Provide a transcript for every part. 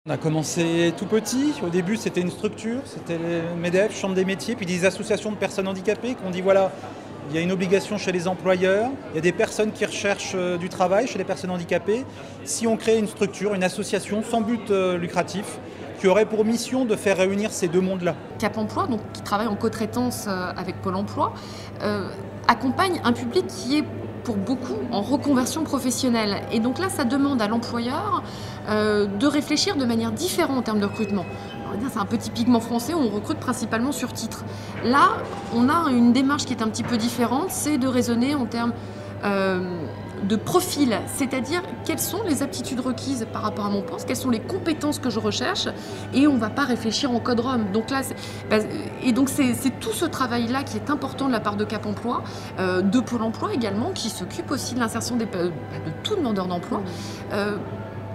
On a commencé tout petit. Au début, c'était une structure, c'était le MEDEF, Chambre des métiers, puis des associations de personnes handicapées qui ont dit voilà, il y a une obligation chez les employeurs, il y a des personnes qui recherchent du travail chez les personnes handicapées. Si on crée une structure, une association sans but lucratif, qui aurait pour mission de faire réunir ces deux mondes-là. Cap Emploi, donc, qui travaille en co-traitance avec Pôle Emploi, accompagne un public qui est pour beaucoup en reconversion professionnelle. Et donc là, ça demande à l'employeur de réfléchir de manière différente en termes de recrutement. C'est un peu typiquement français, on recrute principalement sur titre. Là, on a une démarche qui est un petit peu différente, c'est de raisonner en termes de profil, c'est-à-dire quelles sont les aptitudes requises par rapport à mon poste, quelles sont les compétences que je recherche, et on ne va pas réfléchir en code ROM. Donc là, c'est tout ce travail-là qui est important de la part de Cap Emploi, de Pôle Emploi également, qui s'occupe aussi de l'insertion de tout demandeur d'emploi,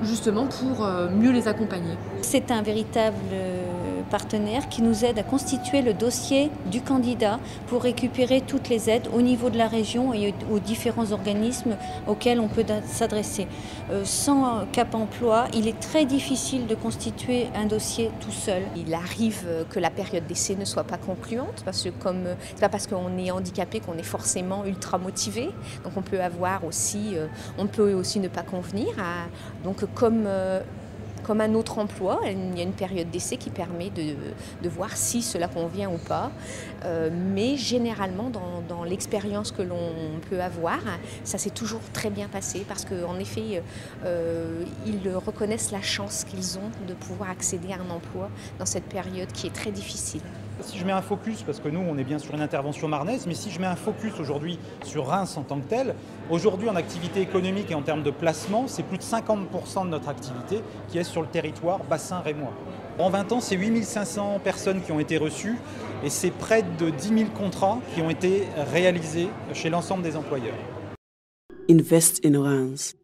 justement pour mieux les accompagner. C'est un véritable partenaire qui nous aide à constituer le dossier du candidat pour récupérer toutes les aides au niveau de la région et aux différents organismes auxquels on peut s'adresser. Sans Cap Emploi, il est très difficile de constituer un dossier tout seul. Il arrive que la période d'essai ne soit pas concluante parce que c'est pas parce qu'on est handicapé qu'on est forcément ultra motivé. Donc on peut avoir aussi, on peut aussi ne pas convenir. Donc comme un autre emploi, il y a une période d'essai qui permet de voir si cela convient ou pas. Mais généralement, dans l'expérience que l'on peut avoir, ça s'est toujours très bien passé parce qu'en effet, ils reconnaissent la chance qu'ils ont de pouvoir accéder à un emploi dans cette période qui est très difficile. Si je mets un focus, parce que nous on est bien sur une intervention marnaise, mais si je mets un focus aujourd'hui sur Reims en tant que tel, aujourd'hui en activité économique et en termes de placement, c'est plus de 50% de notre activité qui est sur le territoire bassin rémois. En 20 ans, c'est 8500 personnes qui ont été reçues et c'est près de 10 000 contrats qui ont été réalisés chez l'ensemble des employeurs. Invest in Reims.